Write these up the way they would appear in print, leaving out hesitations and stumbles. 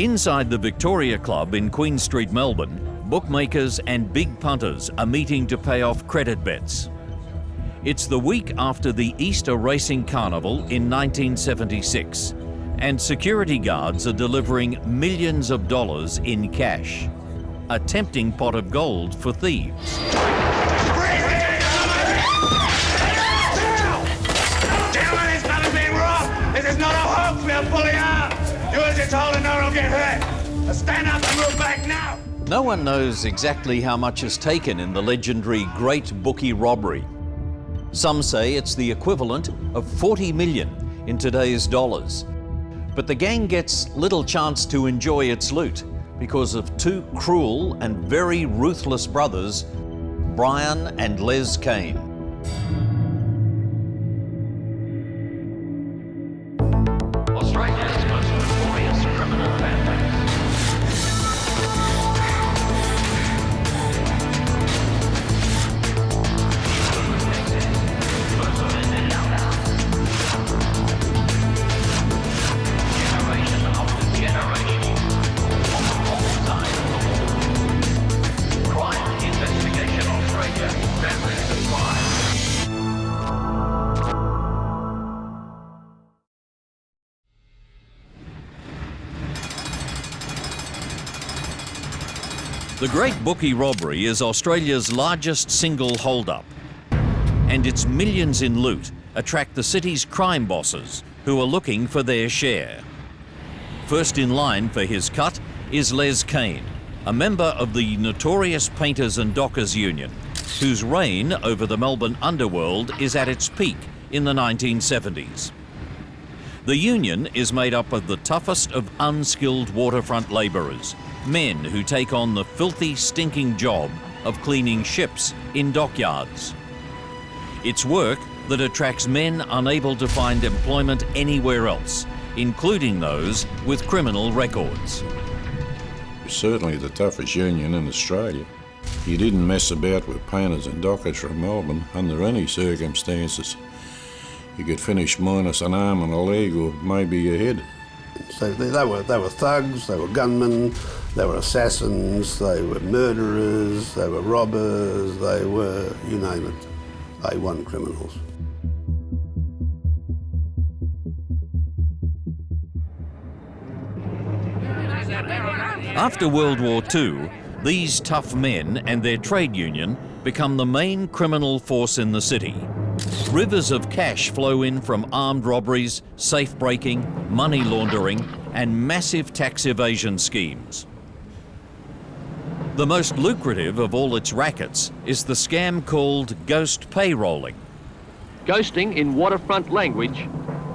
Inside the Victoria Club in Queen Street, Melbourne, bookmakers and big punters are meeting to pay off credit bets. It's the week after the Easter Racing Carnival in 1976, and security guards are delivering millions of dollars in cash. A tempting pot of gold for thieves. Gentlemen, it's not being robbed. This is not a hoax. We'll pull you out. Do as you're told and no one will get hurt. Now stand up and move back now. No one knows exactly how much is taken in the legendary Great Bookie robbery. Some say it's the equivalent of 40 million in today's dollars. But the gang gets little chance to enjoy its loot because of two cruel and very ruthless brothers, Brian and Les Kane. Australia's most notorious criminal family. Generation after generation, on the wrong side of the wall. Crime Investigation Australia, families of crime. The Great Bookie robbery is Australia's largest single hold-up, and its millions in loot attract the city's crime bosses who are looking for their share. First in line for his cut is Les Kane, a member of the notorious Painters and Dockers Union, whose reign over the Melbourne Underworld is at its peak in the 1970s. The union is made up of the toughest of unskilled waterfront labourers, men who take on the filthy, stinking job of cleaning ships in dockyards. It's work that attracts men unable to find employment anywhere else, including those with criminal records. Certainly the toughest union in Australia. You didn't mess about with painters and dockers from Melbourne under any circumstances. You could finish minus an arm and a leg or maybe a head. So they were thugs, they were gunmen, they were assassins, they were murderers, they were robbers, they were, you name it, A1 criminals. After World War II, these tough men and their trade union become the main criminal force in the city. Rivers of cash flow in from armed robberies, safe breaking, money laundering, and massive tax evasion schemes. The most lucrative of all its rackets is the scam called ghost payrolling. Ghosting, in waterfront language,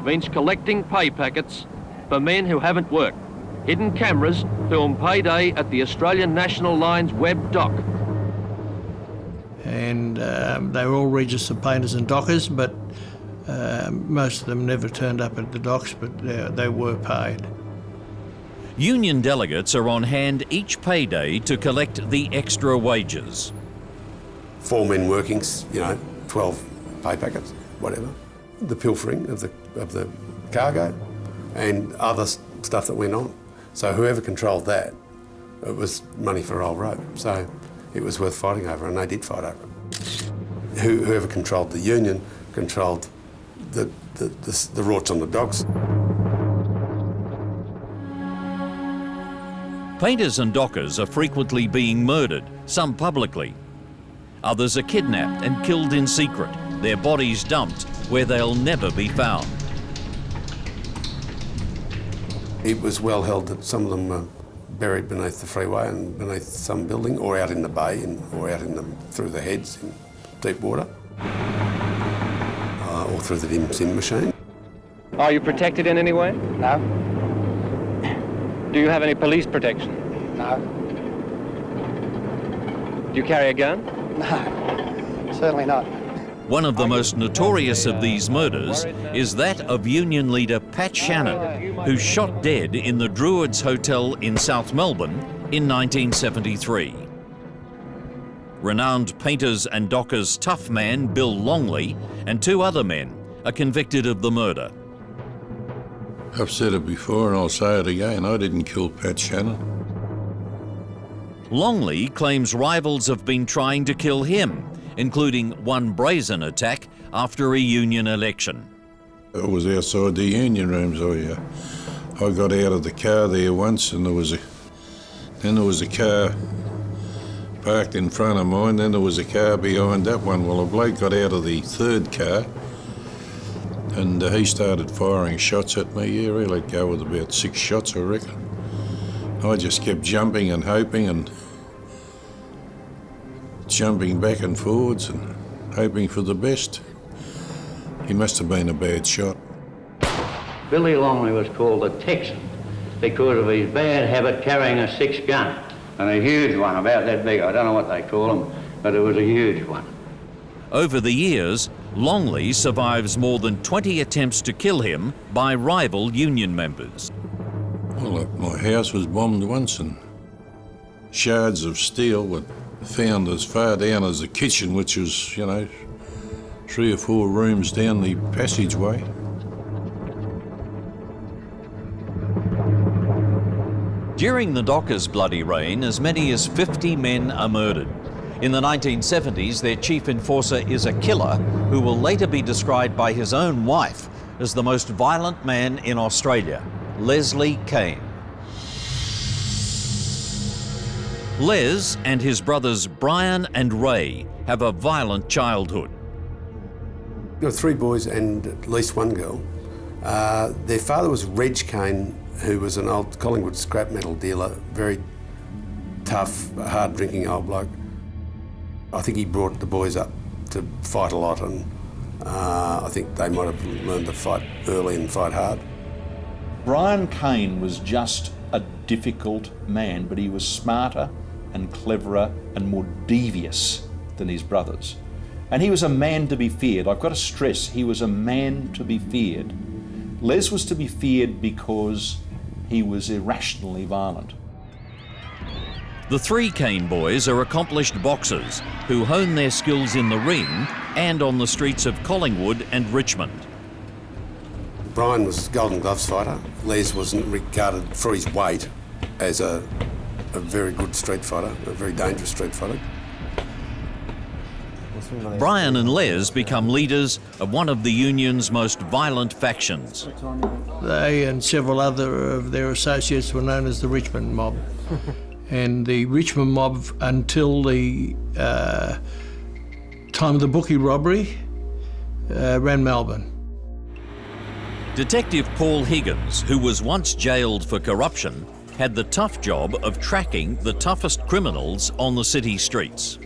means collecting pay packets for men who haven't worked. Hidden cameras film payday at the Australian National Line's web dock. And they were all registered painters and dockers, but most of them never turned up at the docks, but they were paid. Union delegates are on hand each payday to collect the extra wages. 4 men working, 12 pay packets, whatever. The pilfering of the cargo and other stuff that went on. So whoever controlled that, it was money for old rope. So it was worth fighting over, and they did fight over it. Whoever controlled the union controlled the rorts on the docks. Painters and dockers are frequently being murdered, some publicly. Others are kidnapped and killed in secret, their bodies dumped where they'll never be found. It was well held that some of them were buried beneath the freeway and beneath some building, or out in the bay, or out through the heads in deep water, or through the dim sim machine. Are you protected in any way? No. Do you have any police protection? No. Do you carry a gun? No. Certainly not. One of the most notorious of these murders is that of union leader Pat Shannon, who shot dead in the Druids Hotel in South Melbourne in 1973. Renowned Painters and Dockers tough man Bill Longley and 2 other men are convicted of the murder. I've said it before and I'll say it again, I didn't kill Pat Shannon. Longley claims rivals have been trying to kill him, including one brazen attack after a union election. I was outside the union rooms. I got out of the car there once, and there was a car parked in front of mine, then there was a car behind that one. Well, a bloke got out of the third car and he started firing shots at me. Yeah, he let go with about 6 shots, I reckon. I just kept jumping and hoping and jumping back and forwards and hoping for the best. He must have been a bad shot. Billy Longley was called the Texan because of his bad habit carrying a 6-gun, and a huge one, about that big. I don't know what they call them, but it was a huge one. Over the years, Longley survives more than 20 attempts to kill him by rival union members. Well, my house was bombed once and shards of steel were found as far down as the kitchen, which was, 3 or 4 rooms down the passageway. During the Dockers' bloody reign, as many as 50 men are murdered. In the 1970s, their chief enforcer is a killer who will later be described by his own wife as the most violent man in Australia, Les Kane. Les and his brothers Brian and Ray have a violent childhood. There were 3 boys and at least 1 girl. Their father was Reg Kane, who was an old Collingwood scrap metal dealer, very tough, hard-drinking old bloke. I think he brought the boys up to fight a lot, and I think they might have learned to fight early and fight hard. Brian Kane was just a difficult man, but he was smarter and cleverer and more devious than his brothers. And he was a man to be feared. I've got to stress, he was a man to be feared. Les was to be feared because he was irrationally violent. The 3 Kane boys are accomplished boxers who hone their skills in the ring and on the streets of Collingwood and Richmond. Brian was a Golden Gloves fighter. Les wasn't regarded for his weight as a very good street fighter, a very dangerous street fighter. Brian and Les become leaders of one of the union's most violent factions. They and several other of their associates were known as the Richmond Mob. And the Richmond Mob, until the time of the Bookie robbery, ran Melbourne. Detective Paul Higgins, who was once jailed for corruption, had the tough job of tracking the toughest criminals on the city streets.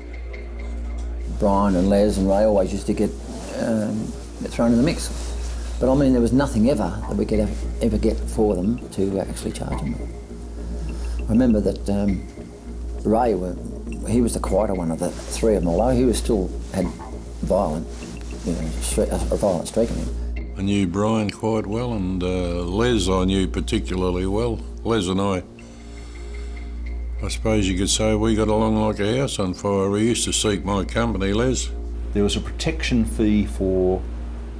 Brian and Les and Ray always used to get thrown in the mix. But I mean, there was nothing ever that we could ever get for them to actually charge them. I remember that Ray, he was the quieter one of the 3 of them, although he was still had violent, a violent streak in him. I knew Brian quite well, and Les I knew particularly well. Les and I suppose you could say we got along like a house on fire. He used to seek my company, Les. There was a protection fee for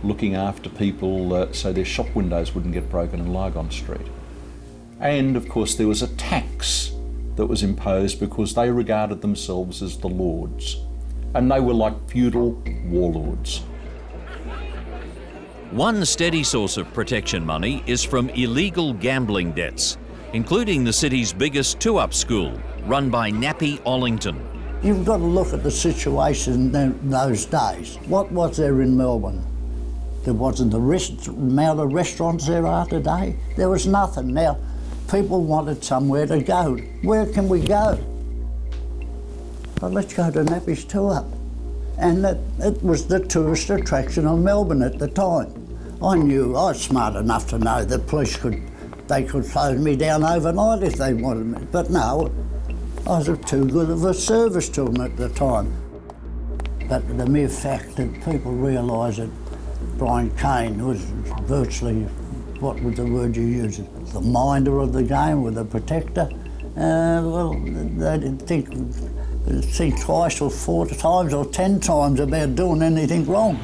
looking after people so their shop windows wouldn't get broken in Lygon Street. And of course there was a tax that was imposed because they regarded themselves as the lords. And they were like feudal warlords. One steady source of protection money is from illegal gambling debts, including the city's biggest 2-up school, run by Nappy Ollington. You've got to look at the situation in those days. What was there in Melbourne? There wasn't the amount of restaurants there are today. There was nothing. Now, people wanted somewhere to go. Where can we go? Well, let's go to Nappy's 2-up. And it was the tourist attraction of Melbourne at the time. I was smart enough to know that police could close me down overnight if they wanted me. But no, I was too good of a service to them at the time. But the mere fact that people realise that Brian Kane was virtually, what was the word you used, the minder of the game, or the protector, well, they didn't think twice or 4 times or 10 times about doing anything wrong.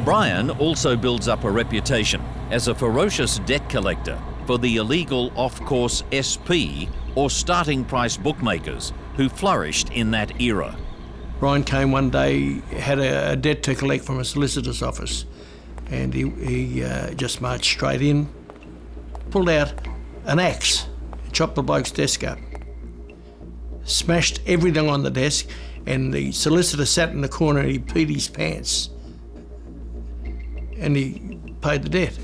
Brian also builds up a reputation, as a ferocious debt collector for the illegal off-course SP or starting price bookmakers who flourished in that era. Brian Kane one day had a debt to collect from a solicitor's office, and he just marched straight in, pulled out an axe, chopped the bloke's desk up, smashed everything on the desk, and the solicitor sat in the corner and he peed his pants. And he paid the debt.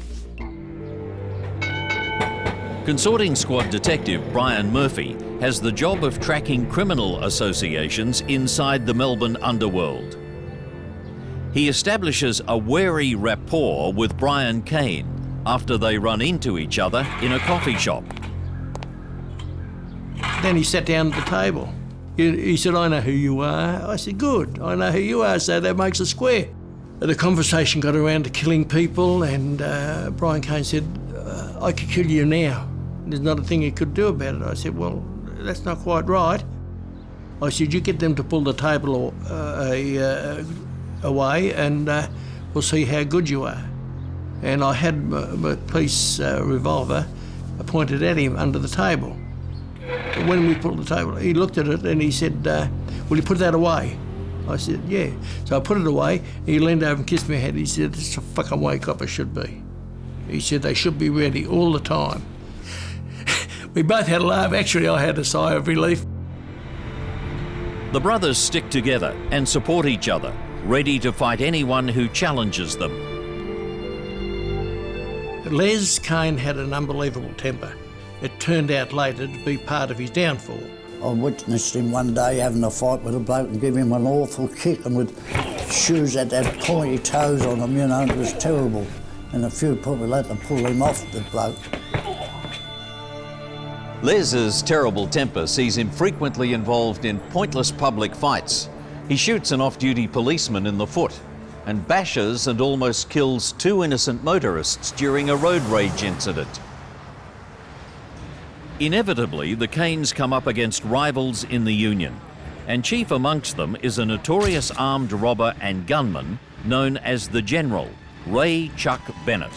Consorting Squad Detective Brian Murphy has the job of tracking criminal associations inside the Melbourne Underworld. He establishes a wary rapport with Brian Kane after they run into each other in a coffee shop. Then he sat down at the table. He said, "I know who you are." I said, "Good, I know who you are, so that makes it square." The conversation got around to killing people, and Brian Kane said, "I could kill you now. There's not a thing you could do about it." I said, "Well, that's not quite right." I said, "You get them to pull the table away and we'll see how good you are." And I had my police revolver pointed at him under the table. When we pulled the table, he looked at it and he said, "Will you put that away?" I said, "Yeah." So I put it away. He leaned over and kissed my head. He said, "It's the fucking way coppers should be." He said, "They should be ready all the time." We both had a laugh. Actually, I had a sigh of relief. The brothers stick together and support each other, ready to fight anyone who challenges them. Les Kane had an unbelievable temper. It turned out later to be part of his downfall. I witnessed him one day having a fight with a bloke and give him an awful kick, and with shoes that had pointy toes on them, you know, it was terrible. And a few people had to pull him off the bloke. Les's terrible temper sees him frequently involved in pointless public fights. He shoots an off-duty policeman in the foot and bashes and almost kills 2 innocent motorists during a road rage incident. Inevitably, the Kanes come up against rivals in the Union, and chief amongst them is a notorious armed robber and gunman known as the General, Ray Chuck Bennett.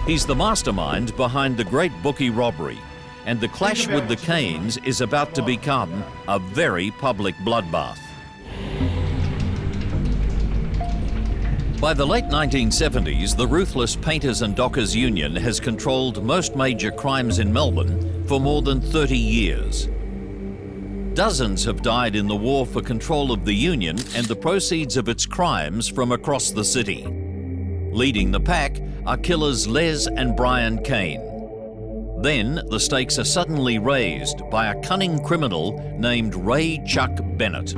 He's the mastermind behind the great Bookie robbery, and the clash with the Kanes is about to become a very public bloodbath. By the late 1970s, the ruthless Painters and Dockers Union has controlled most major crimes in Melbourne for more than 30 years. Dozens have died in the war for control of the union and the proceeds of its crimes from across the city. Leading the pack are killers Les and Brian Kane. Then the stakes are suddenly raised by a cunning criminal named Ray Chuck Bennett.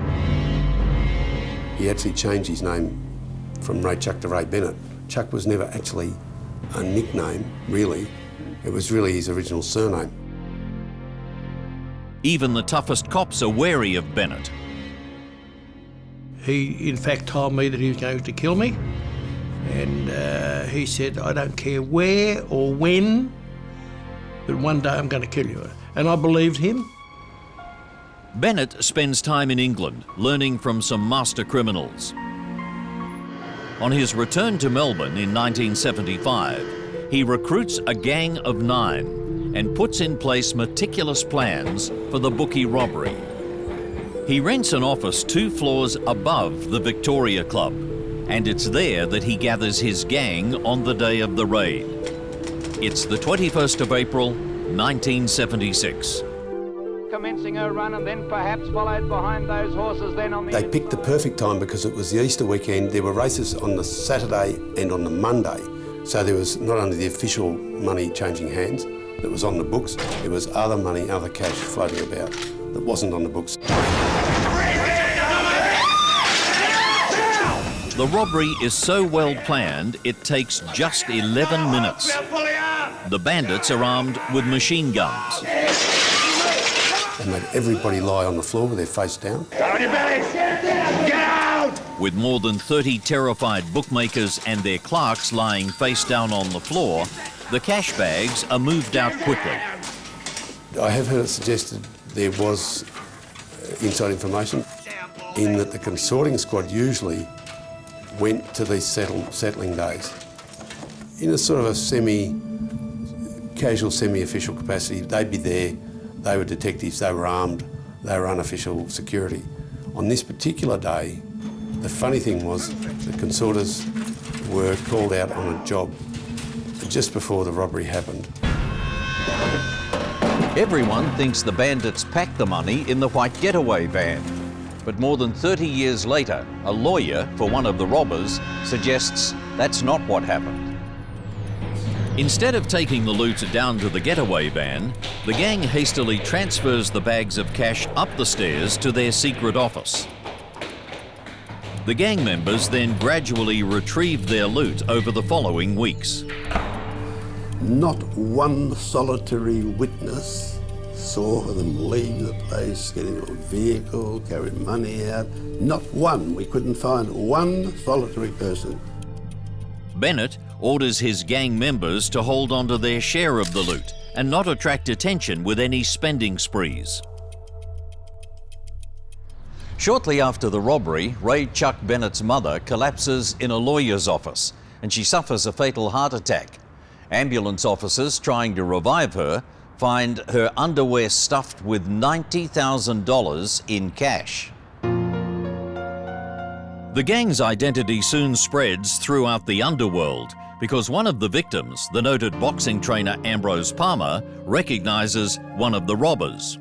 He actually changed his name from Ray Chuck to Ray Bennett. Chuck was never actually a nickname, really. It was really his original surname. Even the toughest cops are wary of Bennett. He, in fact, told me that he was going to kill me. And he said, "I don't care where or when, but one day I'm going to kill you." And I believed him. Bennett spends time in England, learning from some master criminals. On his return to Melbourne in 1975, he recruits a gang of 9 and puts in place meticulous plans for the Bookie robbery. He rents an office 2 floors above the Victoria Club, and it's there that he gathers his gang on the day of the raid. It's the 21st of April, 1976. Commencing her run and then perhaps followed behind those horses then on the... They picked the perfect time because it was the Easter weekend. There were races on the Saturday and on the Monday. So there was not only the official money changing hands that was on the books, there was other money, other cash floating about that wasn't on the books. The robbery is so well planned, it takes just 11 minutes. The bandits are armed with machine guns. They made everybody lie on the floor with their face down. Down on your bellies! Get out! With more than 30 terrified bookmakers and their clerks lying face down on the floor, the cash bags are moved out quickly. I have heard it suggested there was inside information in that the consorting squad usually went to these settling days. in a sort of a semi-casual, semi-official capacity. They'd be there, they were detectives, they were armed, they were unofficial security. On this particular day, the funny thing was the consorters were called out on a job just before the robbery happened. Everyone thinks the bandits packed the money in the white getaway van. But more than 30 years later, a lawyer for one of the robbers suggests that's not what happened. Instead of taking the loot down to the getaway van, the gang hastily transfers the bags of cash up the stairs to their secret office. The gang members then gradually retrieved their loot over the following weeks. Not one solitary witness saw them leave the place, get into a vehicle, carry money out. Not one. We couldn't find one solitary person. Bennett orders his gang members to hold on to their share of the loot and not attract attention with any spending sprees. Shortly after the robbery, Ray Chuck Bennett's mother collapses in a lawyer's office and she suffers a fatal heart attack. Ambulance officers trying to revive her find her underwear stuffed with $90,000 in cash. The gang's identity soon spreads throughout the underworld because one of the victims, the noted boxing trainer Ambrose Palmer, recognises one of the robbers.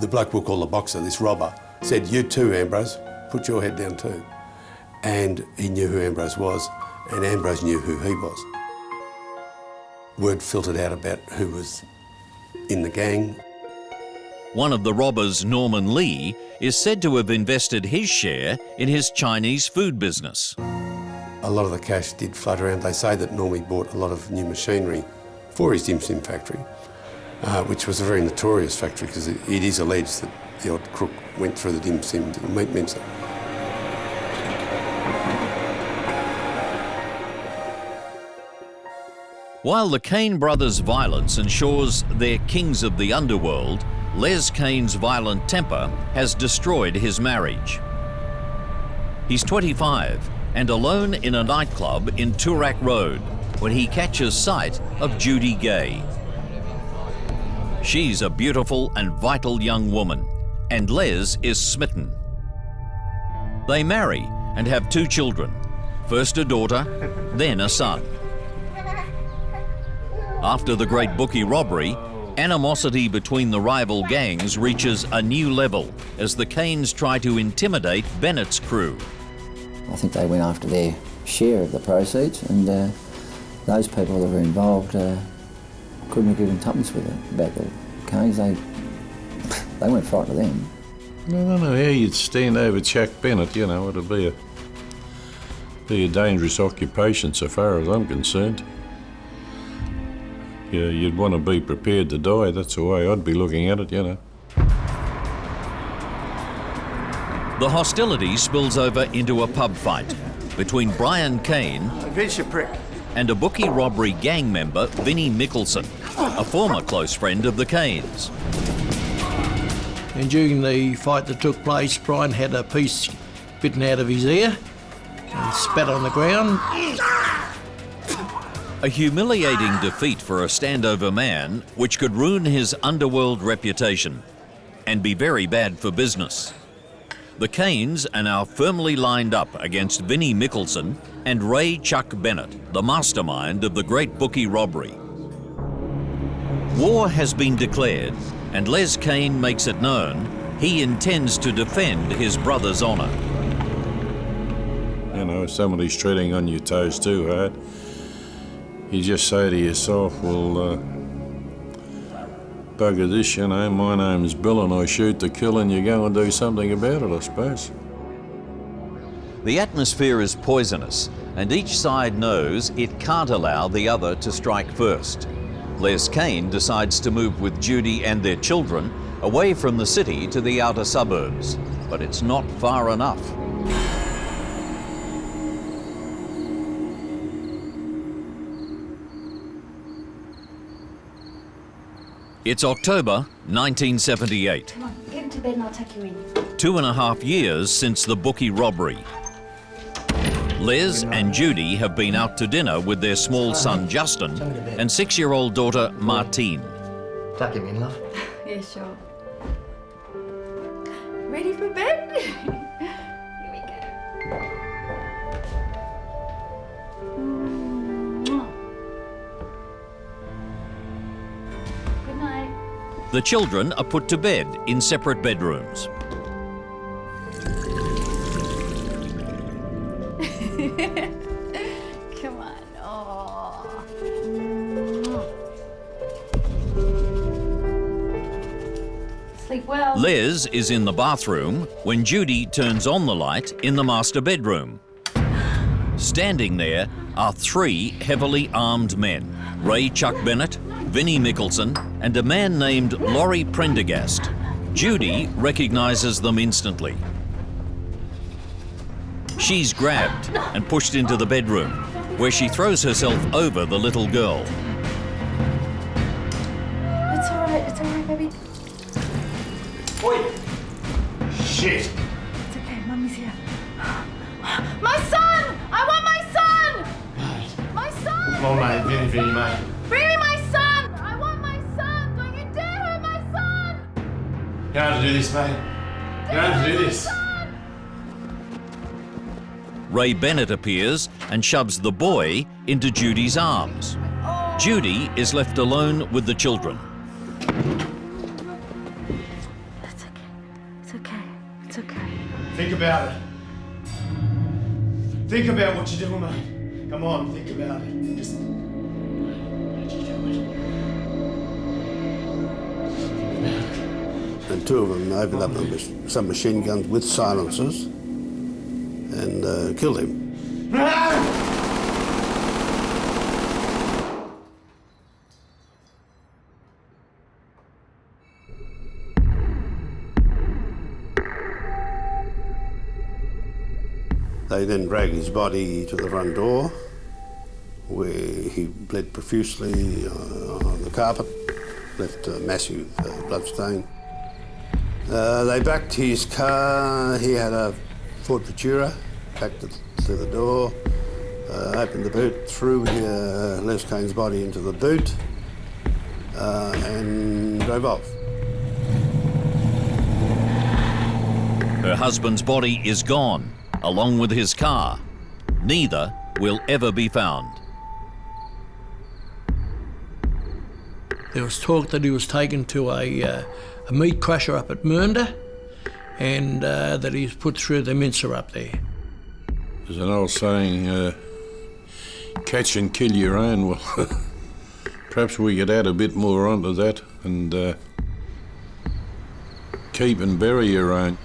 The bloke we'll call the boxer, this robber, said, "You too, Ambrose, put your head down too." And he knew who Ambrose was, and Ambrose knew who he was. Word filtered out about who was in the gang. One of the robbers, Norman Lee, is said to have invested his share in his Chinese food business. A lot of the cash did float around. They say that Normie bought a lot of new machinery for his dim sim factory, which was a very notorious factory because it is alleged that the odd crook went through the dim sim to the meat mincer. While the Kane brothers' violence ensures they're kings of the underworld, Les Kane's violent temper has destroyed his marriage. He's 25 and alone in a nightclub in Toorak Road when he catches sight of Judy Gay. She's a beautiful and vital young woman, and Les is smitten. They marry and have 2 children, first a daughter, then a son. After the Great Bookie robbery, animosity between the rival gangs reaches a new level as the Kanes try to intimidate Bennett's crew. I think they went after their share of the proceeds, and those people that were involved couldn't have given tuppence with it about the Kanes. They weren't frightened of them. I don't know how you'd stand over Chuck Bennett, you know, it'd be a dangerous occupation so far as I'm concerned. Yeah, you'd want to be prepared to die, that's the way I'd be looking at it, you know. The hostility spills over into a pub fight between Brian Kane and a Bookie robbery gang member, Vinnie Mickelson, a former close friend of the Kanes. And during the fight that took place, Brian had a piece bitten out of his ear and spat on the ground. A humiliating defeat for a standover man, which could ruin his underworld reputation and be very bad for business. The Kanes are now firmly lined up against Vinnie Mickelson and Ray Chuck Bennett, the mastermind of the Great Bookie robbery. War has been declared, and Les Kane makes it known he intends to defend his brother's honour. You know, if somebody's treading on your toes too hard, you just say to yourself, well, bugger this, you know, my name's Bill and I shoot to kill, and you go and do something about it, I suppose. The atmosphere is poisonous, and each side knows it can't allow the other to strike first. Les Kane decides to move with Judy and their children away from the city to the outer suburbs, but it's not far enough. It's October 1978. Come on, get into bed and I'll tuck you in. 2.5 years since the Bookie robbery. Les and Judy have been out to dinner with their small son Justin and 6-year-old daughter Martine. Tuck him in, love. Yeah, sure. Ready for bed? Here we go. Good night. The children are put to bed in separate bedrooms. Come on. Oh. Sleep well. Les is in the bathroom when Judy turns on the light in the master bedroom. Standing there are 3 heavily armed men, Ray Chuck Bennett, Vinnie Mickelson, and a man named Laurie Prendergast. Judy recognises them instantly. She's grabbed and pushed into the bedroom, where she throws herself over the little girl. It's all right, baby. Oi! Shit! It's okay, Mummy's here. My son! I want my son! Mate. My son! Come on, mate. Vinny, mate. Bring me my son! I want my son! Don't you dare hurt my son! You don't have to do this, mate. You don't have to do this. Ray Bennett appears and shoves the boy into Judy's arms. Judy is left alone with the children. It's okay. It's okay. It's okay. Think about it. Think about what you're doing, mate. Come on, think about it. Just... And 2 of them opened up some machine guns with silencers and killed him. They then dragged his body to the front door, where he bled profusely on the carpet, left a massive blood stain. They backed his car. He had a Ford Futura, backed it to the door, opened the boot, threw Les Kane's body into the boot, and drove off. Her husband's body is gone, along with his car. Neither will ever be found. There was talk that he was taken to a meat crusher up at Mernda, and that he was put through the mincer up there. There's an old saying, catch and kill your own. Well, perhaps we could add a bit more onto that and keep and bury your own.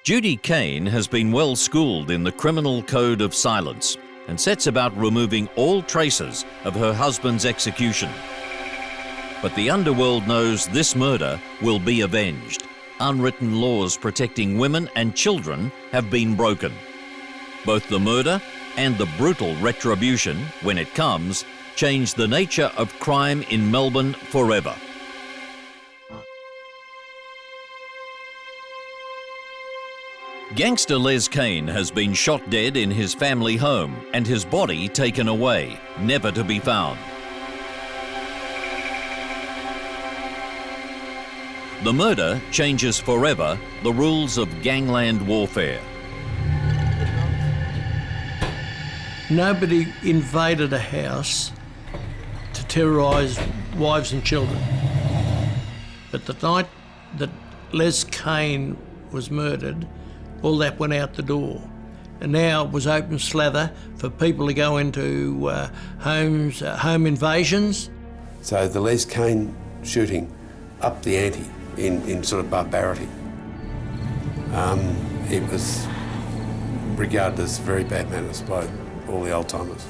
Judy Kane has been well schooled in the criminal code of silence and sets about removing all traces of her husband's execution. But the underworld knows this murder will be avenged. Unwritten laws protecting women and children have been broken. Both the murder and the brutal retribution, when it comes, change the nature of crime in Melbourne forever. Gangster Les Kane has been shot dead in his family home and his body taken away, never to be found. The murder changes forever the rules of gangland warfare. Nobody invaded a house to terrorise wives and children. But the night that Les Kane was murdered, all that went out the door. And now it was open slather for people to go into homes, home invasions. So the Les Kane shooting upped the ante in sort of barbarity. It was regarded as very bad manners by all the old-timers.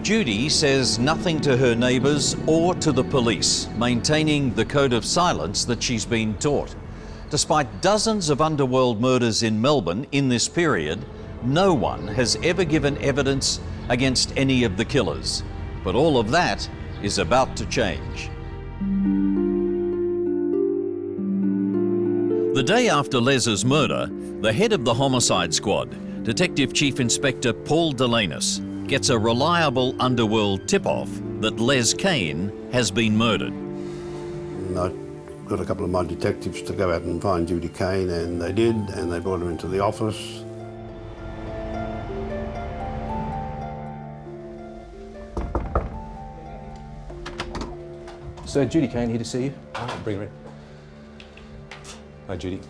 Judy says nothing to her neighbours or to the police, maintaining the code of silence that she's been taught. Despite dozens of underworld murders in Melbourne in this period, no one has ever given evidence against any of the killers. But all of that is about to change. The day after Les's murder, the head of the homicide squad, Detective Chief Inspector Paul Delanus, gets a reliable Underworld tip-off that Les Kane has been murdered. I got a couple of my detectives to go out and find Judy Kane, and they did, and they brought her into the office. So Judy Kane here to see you. Bring her in. Hi, Judy.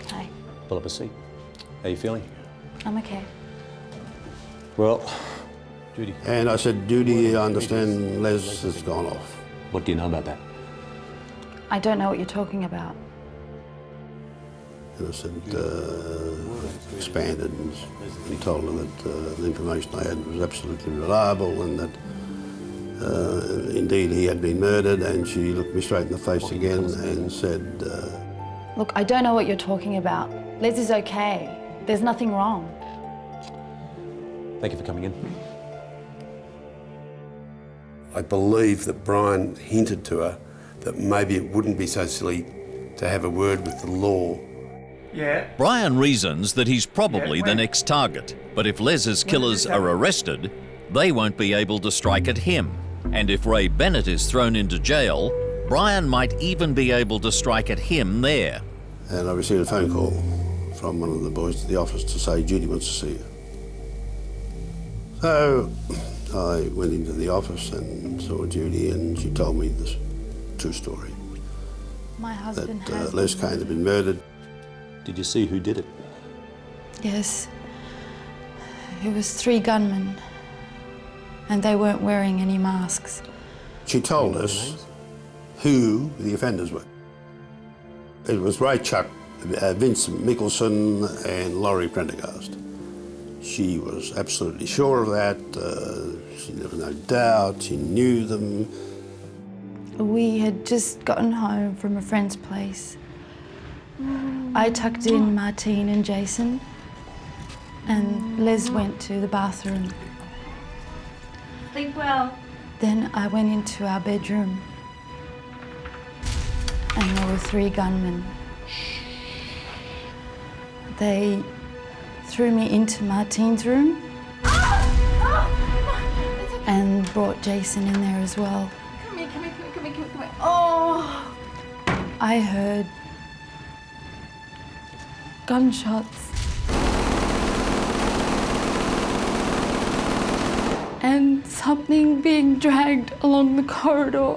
Hi. Pull up a seat. How you feeling? I'm okay. Well, Judy. And I said, Judy, I understand Les has gone off. What do you know about that? I don't know what you're talking about. And I said, expanded and told her that the information I had was absolutely reliable and that indeed he had been murdered, and she looked me straight in the face again and said... Look, I don't know what you're talking about. Les is okay. There's nothing wrong. Thank you for coming in. I believe that Brian hinted to her that maybe it wouldn't be so silly to have a word with the law. Yeah. Brian reasons that he's probably the next target, but if Les's killers are arrested, they won't be able to strike at him. And if Ray Bennett is thrown into jail, Brian might even be able to strike at him there. And I received a phone call from one of the boys at the office to say Judy wants to see you. So I went into the office and saw Judy, and she told me this true story. My husband that has Les Kane had been murdered. Did you see who did it? Yes. It was 3 gunmen, and they weren't wearing any masks. She told us who the offenders were. It was Ray Chuck, Vincent Mickelson and Laurie Prendergast. She was absolutely sure of that. There was no doubt. She knew them. We had just gotten home from a friend's place. I tucked in Martine and Jason, and Les went to the bathroom. Sleep well. Then I went into our bedroom, and there were 3 gunmen. They threw me into Martine's room and brought Jason in there as well. Come here, come here, come here, come here, come here, come here. Oh! I heard gunshots and something being dragged along the corridor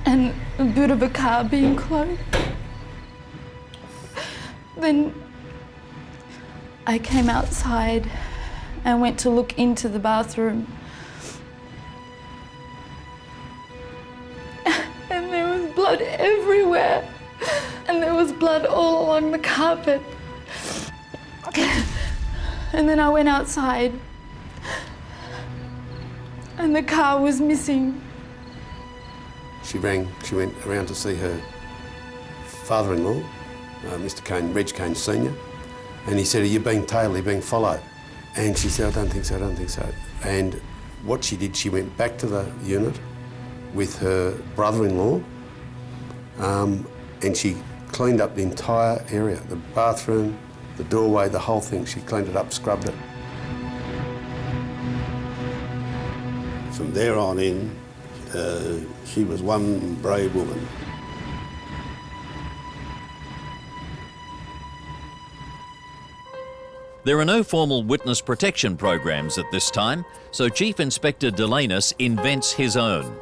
and a bit of a car being closed. Then I came outside and went to look into the bathroom. And there was blood everywhere. And there was blood all along the carpet. And then I went outside and the car was missing. She went around to see her father-in-law, Mr. Kane, Reg Kane Sr., and he said, "Are you being tailed, are you being followed?" And she said, "I don't think so, I don't think so." And what she did, she went back to the unit with her brother-in-law, and she cleaned up the entire area, the bathroom, the doorway, the whole thing. She cleaned it up, scrubbed it. From there on in, she was one brave woman. There are no formal witness protection programs at this time, so Chief Inspector Delanus invents his own.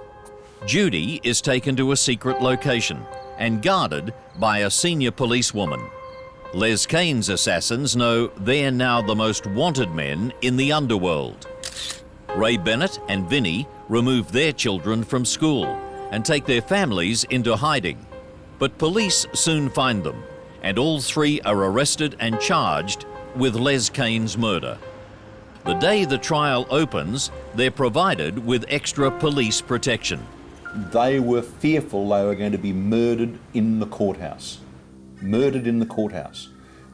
Judy is taken to a secret location and guarded by a senior policewoman. Les Kane's assassins know they're now the most wanted men in the underworld. Ray Bennett and Vinnie remove their children from school and take their families into hiding. But police soon find them, and all 3 are arrested and charged with Les Kane's murder. The day the trial opens, they're provided with extra police protection. They were fearful they were going to be murdered in the courthouse. Murdered in the courthouse.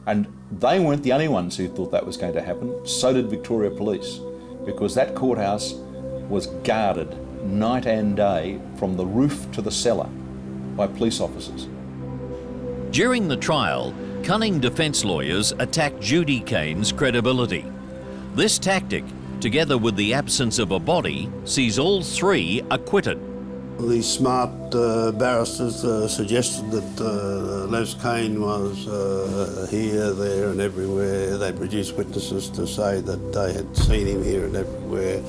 And they weren't the only ones who thought that was going to happen. So did Victoria Police, because that courthouse was guarded night and day from the roof to the cellar by police officers. During the trial, cunning defence lawyers attacked Judy Kane's credibility. This tactic, together with the absence of a body, sees all three acquitted. The smart barristers suggested that Les Kane was here, there and everywhere. They produced witnesses to say that they had seen him here and everywhere,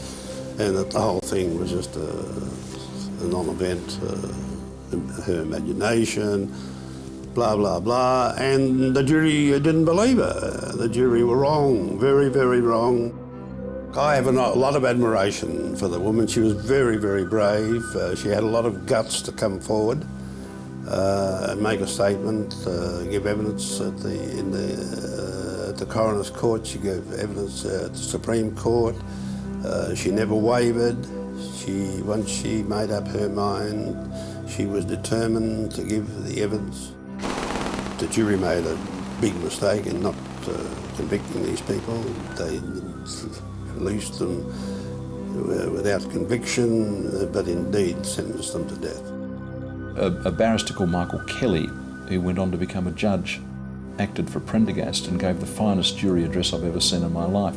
and that the whole thing was just a non-event, her imagination, blah, blah, blah. And the jury didn't believe her. The jury were wrong, very, very wrong. I have a lot of admiration for the woman. She was very, very brave. She had a lot of guts to come forward, make a statement, give evidence at the coroner's court. She gave evidence at the Supreme Court. She never wavered. Once she made up her mind, she was determined to give the evidence. The jury made a big mistake in not convicting these people. They released them without conviction, but indeed sentenced them to death. A barrister called Michael Kelly, who went on to become a judge, acted for Prendergast and gave the finest jury address I've ever seen in my life.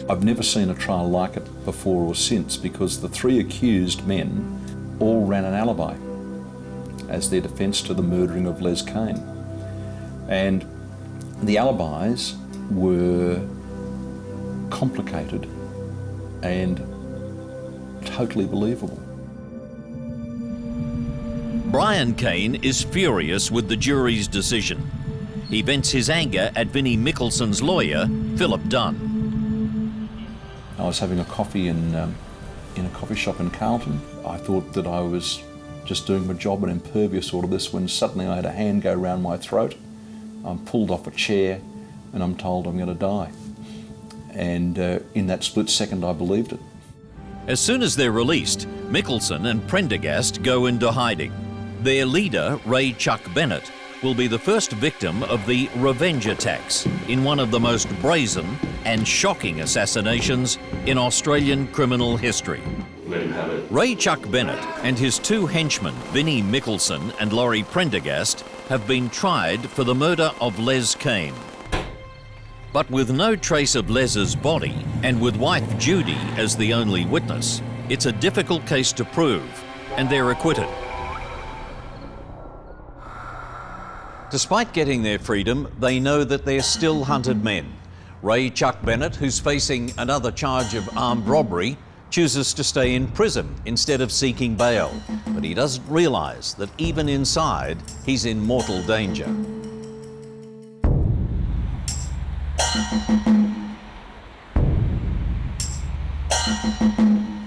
I've never seen a trial like it before or since, because the three accused men all ran an alibi as their defence to the murdering of Les Kane. And the alibis were complicated and totally believable. Brian Kane is furious with the jury's decision. He vents his anger at Vinnie Mickelson's lawyer, Philip Dunn. I was having a coffee in a coffee shop in Carlton. I thought that I was just doing my job and impervious to all of this, when suddenly I had a hand go around my throat. I'm pulled off a chair and I'm told I'm going to die. And in that split second, I believed it. As soon as they're released, Mickelson and Prendergast go into hiding. Their leader, Ray Chuck Bennett, will be the first victim of the revenge attacks in one of the most brazen and shocking assassinations in Australian criminal history. Let him have it. Ray Chuck Bennett and his two henchmen, Vinnie Mickelson and Laurie Prendergast, have been tried for the murder of Les Kane. But with no trace of Les's body, and with wife Judy as the only witness, it's a difficult case to prove, and they're acquitted. Despite getting their freedom, they know that they're still hunted men. Ray Chuck Bennett, who's facing another charge of armed robbery, chooses to stay in prison instead of seeking bail. But he doesn't realise that even inside, he's in mortal danger.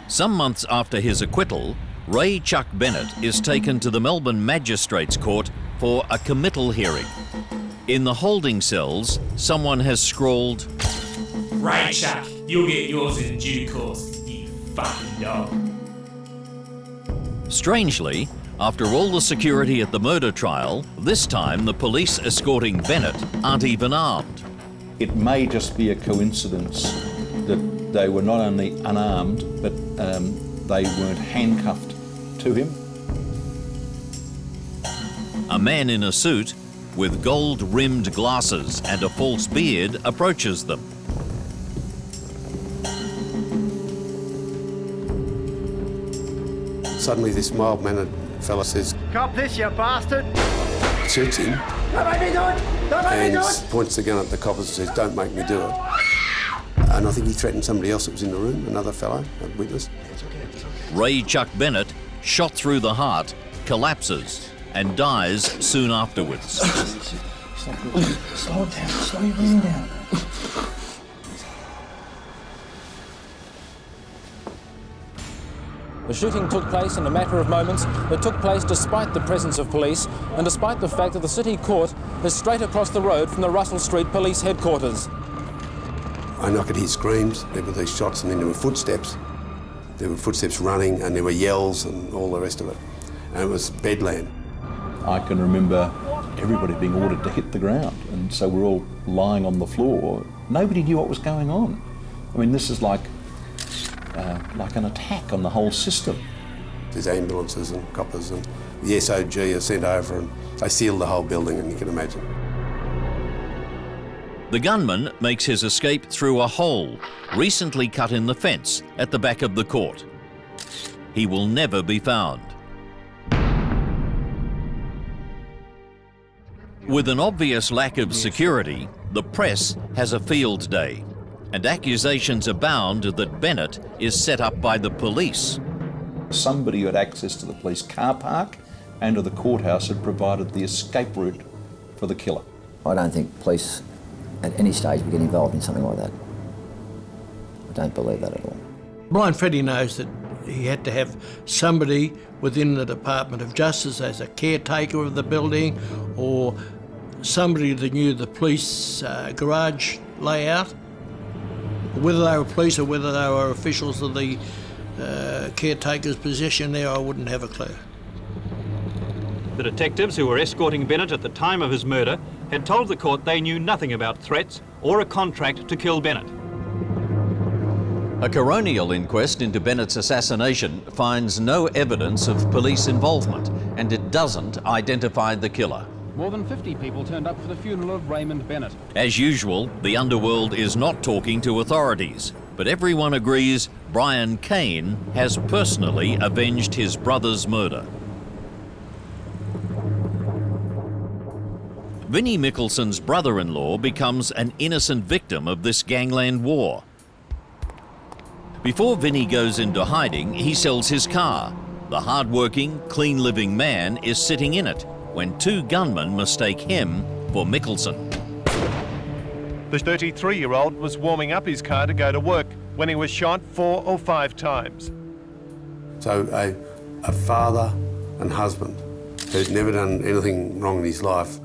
Some months after his acquittal, Ray Chuck Bennett is taken to the Melbourne Magistrates Court for a committal hearing. In the holding cells, someone has scrawled, "Ray Chuck, you'll get yours in due course, you fucking dog." Strangely, after all the security at the murder trial, this time the police escorting Bennett aren't even armed. It may just be a coincidence that they were not only unarmed, but they weren't handcuffed to him. A man in a suit with gold-rimmed glasses and a false beard approaches them. Suddenly this mild-mannered fella says, "Cop this, you bastard!" shoots him, Don't make me do it! Don't make me do it! points the gun at the cop and says, "Don't make me do it." And I think he threatened somebody else that was in the room, another fellow, a witness. Ray Chuck Bennett, shot through the heart, collapses and dies soon afterwards. Slow it down, slow your breathing down. The shooting took place in a matter of moments. It took place despite the presence of police and despite the fact that the City Court is straight across the road from the Russell Street Police Headquarters. I could hear screams. There were these shots and then there were footsteps. There were footsteps running and there were yells and all the rest of it. And it was bedlam. I can remember everybody being ordered to hit the ground, and so we're all lying on the floor. Nobody knew what was going on. I mean, this is like an attack on the whole system. There's ambulances and coppers, and the SOG are sent over and they seal the whole building, and you can imagine. The gunman makes his escape through a hole recently cut in the fence at the back of the court. He will never be found. With an obvious lack of security, the press has a field day, and accusations abound that Bennett is set up by the police. Somebody who had access to the police car park and to the courthouse had provided the escape route for the killer. I don't think police at any stage would get involved in something like that. I don't believe that at all. Blind Freddie knows that he had to have somebody within the Department of Justice as a caretaker of the building, or somebody that knew the police garage layout. Whether they were police or whether they were officials of the caretaker's position there, I wouldn't have a clue. The detectives who were escorting Bennett at the time of his murder had told the court they knew nothing about threats or a contract to kill Bennett. A coronial inquest into Bennett's assassination finds no evidence of police involvement, and it doesn't identify the killer. More than 50 people turned up for the funeral of Raymond Bennett. As usual, the Underworld is not talking to authorities, but everyone agrees Brian Kane has personally avenged his brother's murder. Vinnie Mickelson's brother-in-law becomes an innocent victim of this gangland war. Before Vinnie goes into hiding, he sells his car. The hard-working, clean-living man is sitting in it when two gunmen mistake him for Mickelson. The 33-year-old was warming up his car to go to work when he was shot 4 or 5 times. So a father and husband who'd never done anything wrong in his life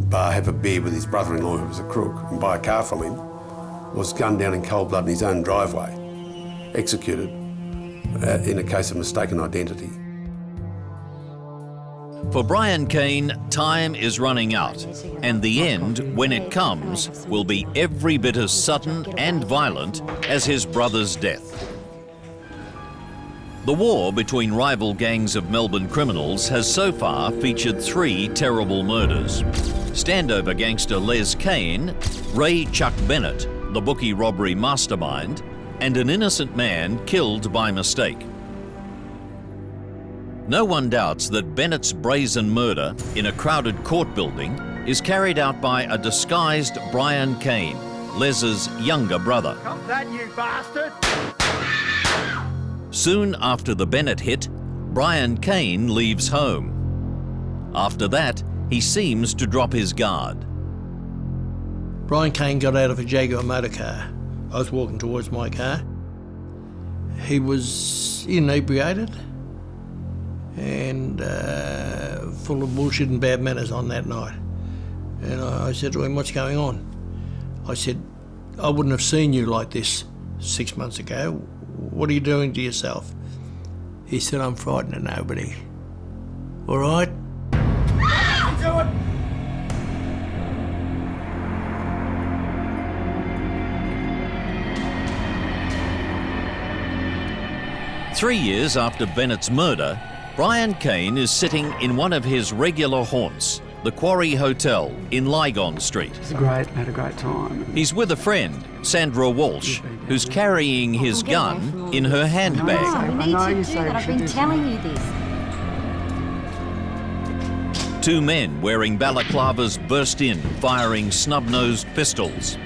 but have a beer with his brother-in-law who was a crook and buy a car from him, was gunned down in cold blood in his own driveway, executed in a case of mistaken identity. For Brian Kane, time is running out, and the end, when it comes, will be every bit as sudden and violent as his brother's death. The war between rival gangs of Melbourne criminals has so far featured 3 terrible murders. Standover gangster Les Kane, Ray Chuck Bennett, the Bookie robbery mastermind, and an innocent man killed by mistake. No one doubts that Bennett's brazen murder in a crowded court building is carried out by a disguised Brian Kane, Les's younger brother. Come that, you bastard! Soon after the Bennett hit, Brian Kane leaves home. After that, he seems to drop his guard. Brian Kane got out of a Jaguar motor car. I was walking towards my car. He was inebriated and full of bullshit and bad manners on that night. And I said to him, "What's going on?" I said, "I wouldn't have seen you like this 6 months ago. What are you doing to yourself?" He said, "I'm frightened of nobody." All right? Do it! Three years after Bennett's murder, Brian Kane is sitting in one of his regular haunts, the Quarry Hotel in Lygon Street. It's great, had a great time. He's with a friend, Sandra Walsh, who's carrying his gun in her handbag. I know you say I've been telling you this. Two men wearing balaclavas burst in, firing snub-nosed pistols.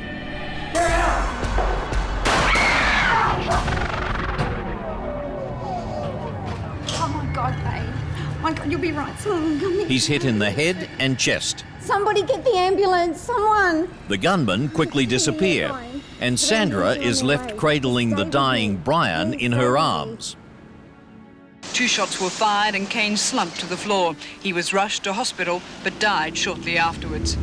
Oh my God, babe. My God, you'll be right soon. He's hit in the head and chest. Somebody get the ambulance, someone. The gunmen quickly disappear, and Sandra is left cradling the dying Brian in her arms. 2 shots were fired and Kane slumped to the floor. He was rushed to hospital but died shortly afterwards.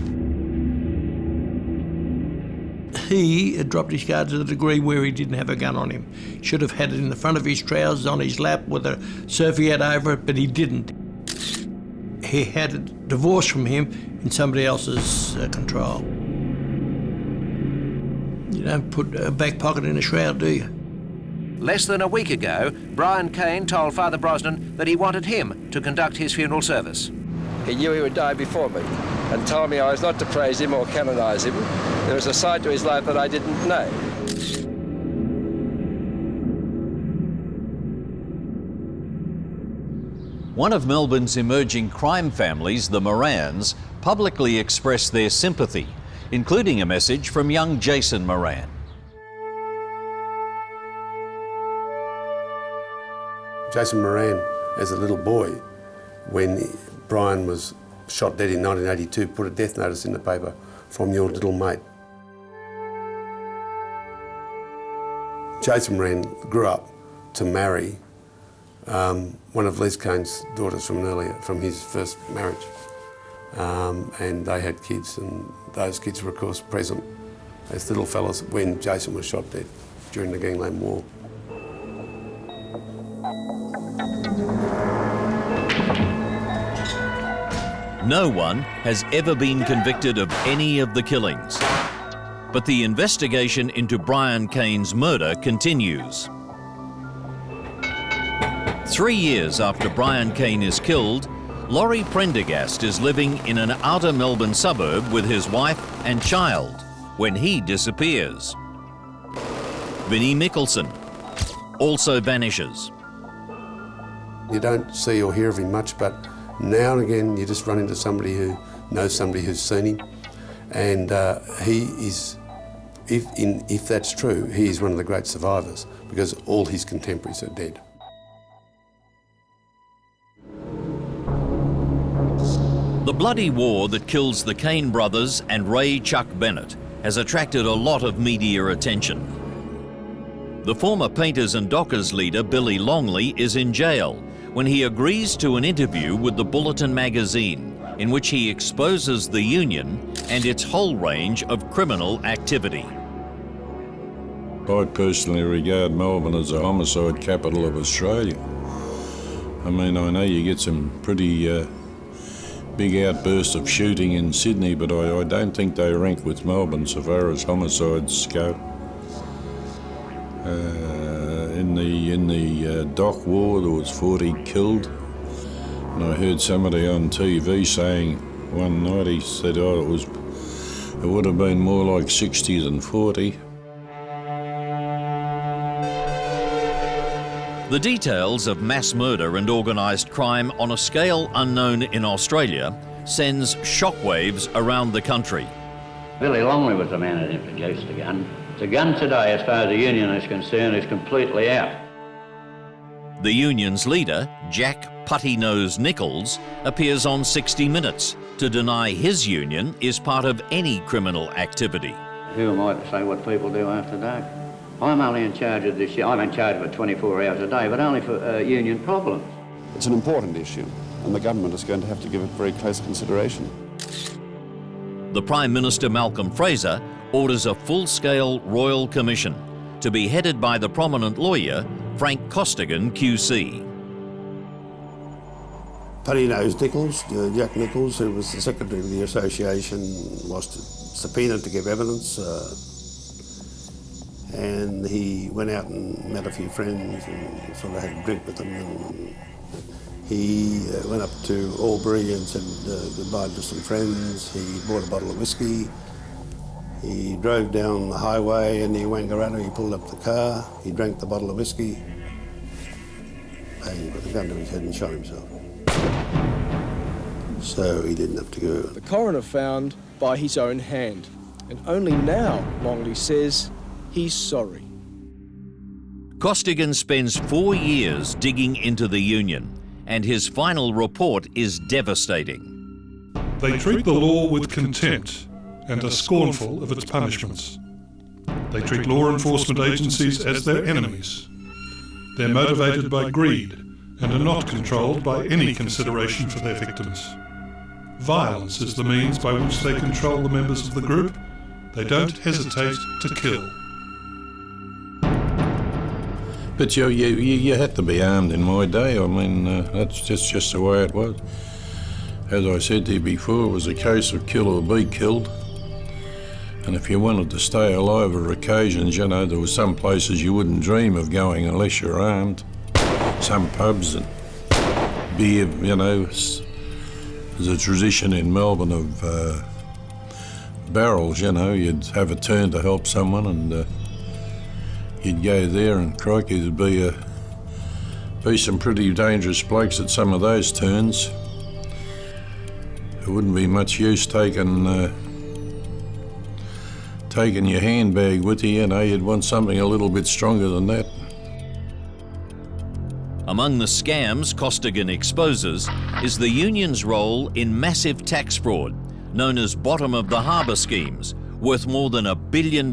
He had dropped his guard to the degree where he didn't have a gun on him. Should have had it in the front of his trousers, on his lap, with a serviette over it, but he didn't. He had it divorced from him in somebody else's control. You don't put a back pocket in a shroud, do you? Less than a week ago, Brian Kane told Father Brosnan that he wanted him to conduct his funeral service. He knew he would die before me and told me I was not to praise him or canonise him. There was a side to his life that I didn't know. One of Melbourne's emerging crime families, the Morans, publicly expressed their sympathy, including a message from young Jason Moran. Jason Moran, as a little boy, when Brian was shot dead in 1982, put a death notice in the paper from your little mate. Jason Moran grew up to marry one of Les Kane's daughters from his first marriage. And they had kids, and those kids were of course present as little fellas when Jason was shot dead during the Gangland War. No one has ever been convicted of any of the killings, but the investigation into Brian Kane's murder continues. 3 years after Brian Kane is killed, Laurie Prendergast is living in an outer Melbourne suburb with his wife and child when he disappears. Vinnie Mickelson also vanishes. You don't see or hear of him much, but now and again you just run into somebody who knows somebody who's seen him, and he is, if that's true, he is one of the great survivors because all his contemporaries are dead. The bloody war that kills the Kane brothers and Ray Chuck Bennett has attracted a lot of media attention. The former Painters and Dockers leader Billy Longley is in jail when he agrees to an interview with the Bulletin magazine in which he exposes the union and its whole range of criminal activity. I personally regard Melbourne as the homicide capital of Australia. I mean, I know you get some pretty big outbursts of shooting in Sydney, but I don't think they rank with Melbourne so far as homicides go. In the dock war, there was 40 killed, and I heard somebody on TV saying one night, he said, it would have been more like 60 than 40. The details of mass murder and organised crime on a scale unknown in Australia sends shockwaves around the country. Billy Longley was the man that introduced the gun. The gun today, as far as the union is concerned, is completely out. The union's leader, Jack Putty-Nose Nichols, appears on 60 Minutes to deny his union is part of any criminal activity. Who am I to say what people do after dark? I'm only in charge of this. I'm in charge of it 24 hours a day, but only for union problems. It's an important issue, and the government is going to have to give it very close consideration. The Prime Minister, Malcolm Fraser, orders a full-scale royal commission to be headed by the prominent lawyer, Frank Costigan QC. Putty-Nose Nichols, Jack Nichols, who was the secretary of the association, was subpoenaed to give evidence, and he went out and met a few friends and sort of had a drink with them, and he went up to Albury and said goodbye to some friends. He bought a bottle of whiskey. He drove down the highway and he Wangaratta, he pulled up the car, he drank the bottle of whiskey, and he put the gun to his head and shot himself. So he didn't have to go. The coroner found by his own hand, and only now, Longley says, he's sorry. Costigan spends 4 years digging into the union, and his final report is devastating. They treat the law with contempt and are scornful of its punishments. They treat law enforcement agencies as their enemies. They're motivated by greed and are not controlled by any consideration for their victims. Violence is the means by which they control the members of the group. They don't hesitate to kill. But you had to be armed in my day. I mean, that's just the way it was. As I said to you before, it was a case of kill or be killed. And if you wanted to stay alive on occasions, you know, there were some places you wouldn't dream of going unless you're armed. Some pubs and beer, you know. There's a tradition in Melbourne of barrels, you know. You'd have a turn to help someone and you'd go there and crikey, there'd be some pretty dangerous blokes at some of those turns. It wouldn't be much use taking your handbag with you, you know, you'd want something a little bit stronger than that. Among the scams Costigan exposes is the union's role in massive tax fraud, known as bottom of the harbour schemes, worth more than $1 billion.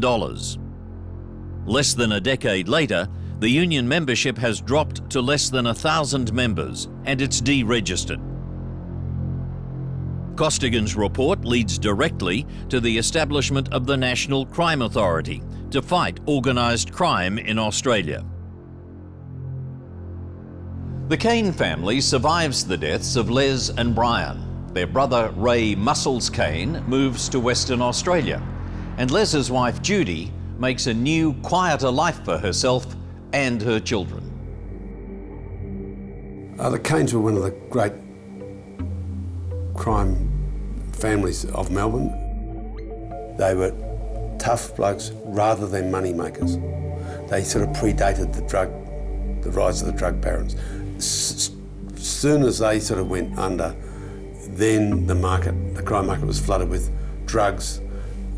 Less than a decade later, the union membership has dropped to less than 1,000 members, and it's deregistered. Costigan's report leads directly to the establishment of the National Crime Authority to fight organised crime in Australia. The Kane family survives the deaths of Les and Brian. Their brother Ray Muscles Kane moves to Western Australia, and Les's wife Judy makes a new, quieter life for herself and her children. The Kanes were one of the great crime families of Melbourne. They were tough blokes rather than money makers. They sort of predated the rise of the drug barons. Soon as they sort of went under, then the crime market was flooded with drugs,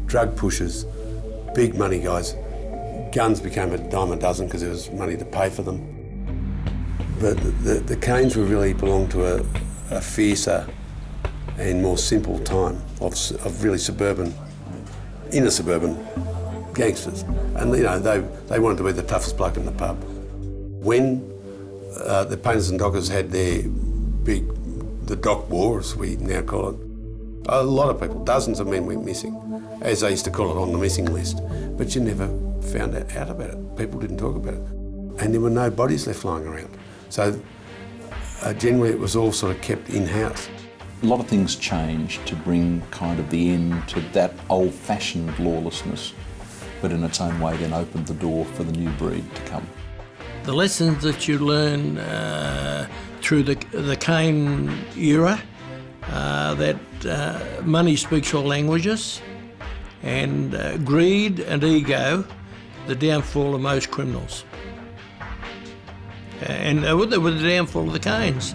drug pushers, big money guys. Guns became a dime a dozen because there was money to pay for them. But the Kanes really belonged to a fiercer and more simple time of really inner suburban gangsters. And you know, they wanted to be the toughest bloke in the pub. When the painters and dockers had the dock war, as we now call it, a lot of people, dozens of men went missing, as they used to call it, on the missing list. But you never found out about it. People didn't talk about it. And there were no bodies left lying around. So generally it was all sort of kept in-house. A lot of things changed to bring kind of the end to that old-fashioned lawlessness, but in its own way then opened the door for the new breed to come. The lessons that you learn through the Kane era, that money speaks all languages, and greed and ego, the downfall of most criminals. And with the downfall of the Kanes.